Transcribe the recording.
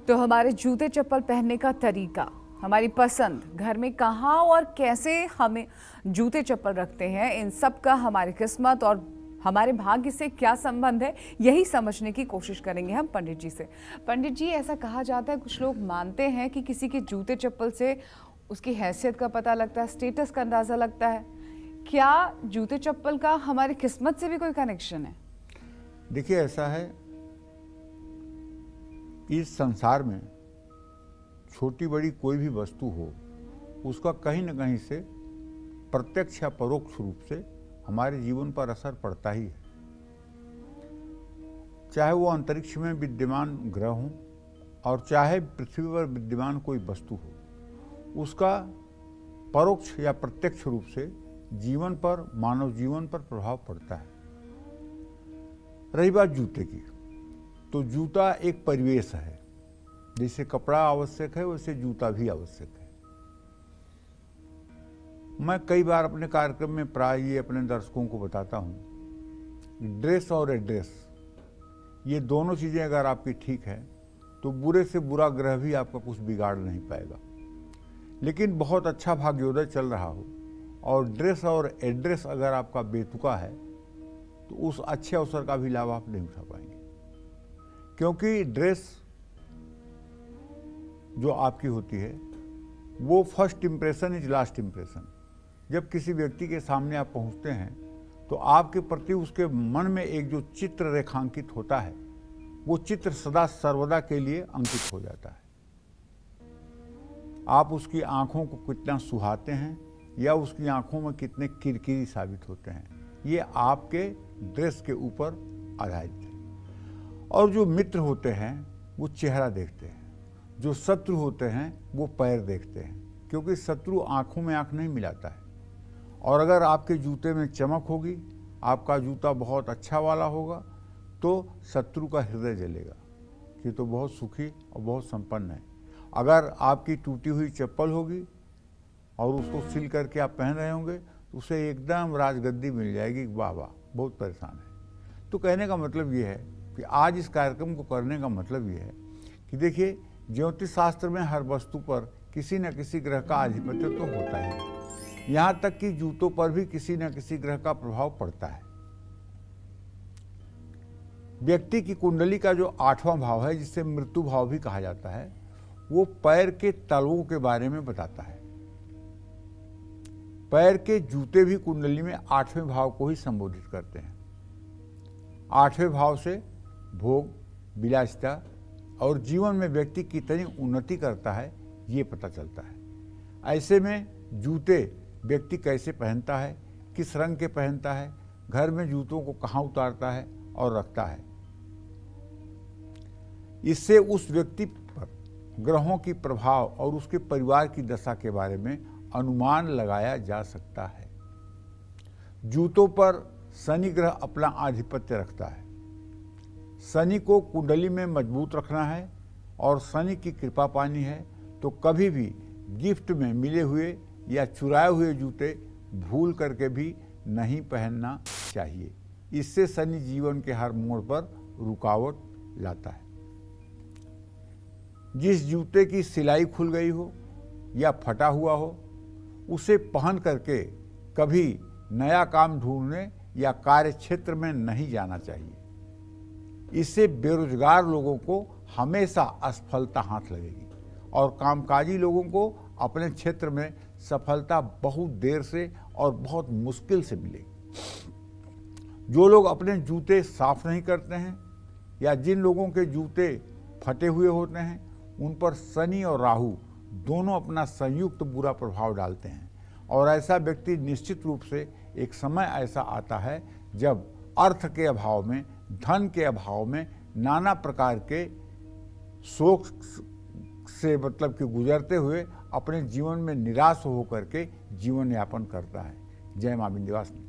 तो हमारे जूते चप्पल पहनने का तरीका, हमारी पसंद, घर में कहाँ और कैसे हमें जूते चप्पल रखते हैं, इन सब का हमारी किस्मत और हमारे भाग्य से क्या संबंध है, यही समझने की कोशिश करेंगे हम पंडित जी से। पंडित जी, ऐसा कहा जाता है, कुछ लोग मानते हैं कि किसी के जूते चप्पल से उसकी हैसियत का पता लगता है, स्टेटस का अंदाजा लगता है। क्या जूते चप्पल का हमारी किस्मत से भी कोई कनेक्शन है? देखिए, ऐसा है, इस संसार में छोटी बड़ी कोई भी वस्तु हो, उसका कहीं न कहीं से प्रत्यक्ष या परोक्ष रूप से हमारे जीवन पर असर पड़ता ही है। चाहे वो अंतरिक्ष में विद्यमान ग्रह हो और चाहे पृथ्वी पर विद्यमान कोई वस्तु हो, उसका परोक्ष या प्रत्यक्ष रूप से जीवन पर, मानव जीवन पर प्रभाव पड़ता है। रही बात जूते की, तो जूता एक परिवेश है। जैसे कपड़ा आवश्यक है, वैसे जूता भी आवश्यक है। मैं कई बार अपने कार्यक्रम में प्राय ये अपने दर्शकों को बताता हूँ, ड्रेस और एड्रेस, ये दोनों चीज़ें अगर आपकी ठीक है तो बुरे से बुरा ग्रह भी आपका कुछ बिगाड़ नहीं पाएगा। लेकिन बहुत अच्छा भाग्योदय चल रहा हो और ड्रेस और एड्रेस अगर आपका बेतुका है, तो उस अच्छे अवसर का भी लाभ आप नहीं उठा पाएंगे। क्योंकि ड्रेस जो आपकी होती है, वो first impression is last impression. जब किसी व्यक्ति के सामने आप पहुंचते हैं तो आपके प्रति उसके मन में एक जो चित्र रेखांकित होता है, वो चित्र सदा सर्वदा के लिए अंकित हो जाता है। आप उसकी आंखों को कितना सुहाते हैं या उसकी आंखों में कितने किरकिरी साबित होते हैं, ये आपके ड्रेस के ऊपर आधारित है। और जो मित्र होते हैं वो चेहरा देखते हैं, जो शत्रु होते हैं वो पैर देखते हैं, क्योंकि शत्रु आंखों में आंख नहीं मिलाता है। और अगर आपके जूते में चमक होगी, आपका जूता बहुत अच्छा वाला होगा, तो शत्रु का हृदय जलेगा कि तो बहुत सुखी और बहुत संपन्न है। अगर आपकी टूटी हुई चप्पल होगी और उसको सिल करके आप पहन रहे होंगे, तो उसे एकदम राजगद्दी मिल जाएगी, वाह वाह, बहुत परेशान है। तो कहने का मतलब ये है कि आज इस कार्यक्रम को करने का मतलब ये है कि देखिए, ज्योतिष शास्त्र में हर वस्तु पर किसी न किसी ग्रह का आधिपत्य तो होता ही है। यहाँ तक कि जूतों पर भी किसी न किसी ग्रह का प्रभाव पड़ता है। व्यक्ति की कुंडली का जो 8वां भाव है, जिसे मृत्यु भाव भी कहा जाता है, वो पैर के तलवों के बारे में बताता है। पैर के जूते भी कुंडली में 8वें भाव को ही संबोधित करते हैं। 8वें भाव से भोग, विलासिता और जीवन में व्यक्ति कितनी उन्नति करता है, ये पता चलता है। ऐसे में जूते व्यक्ति कैसे पहनता है, किस रंग के पहनता है, घर में जूतों को कहाँ उतारता है और रखता है, इससे उस व्यक्ति पर ग्रहों की प्रभाव और उसके परिवार की दशा के बारे में अनुमान लगाया जा सकता है। जूतों पर शनि ग्रह अपना आधिपत्य रखता है। शनि को कुंडली में मजबूत रखना है और शनि की कृपा पानी है, तो कभी भी गिफ्ट में मिले हुए या चुराए हुए जूते भूल करके भी नहीं पहनना चाहिए। इससे शनि जीवन के हर मोड़ पर रुकावट लाता है। जिस जूते की सिलाई खुल गई हो या फटा हुआ हो, उसे पहन करके कभी नया काम ढूंढने या कार्य क्षेत्र में नहीं जाना चाहिए। इससे बेरोजगार लोगों को हमेशा असफलता हाथ लगेगी और कामकाजी लोगों को अपने क्षेत्र में सफलता बहुत देर से और बहुत मुश्किल से मिलेगी। जो लोग अपने जूते साफ नहीं करते हैं या जिन लोगों के जूते फटे हुए होते हैं, उन पर शनि और राहु दोनों अपना संयुक्त बुरा प्रभाव डालते हैं। और ऐसा व्यक्ति निश्चित रूप से एक समय ऐसा आता है जब अर्थ के अभाव में, धन के अभाव में, नाना प्रकार के शोक से मतलब कि गुजरते हुए अपने जीवन में निराश होकर के जीवन यापन करता है। जय मां विंध्यवासिनी।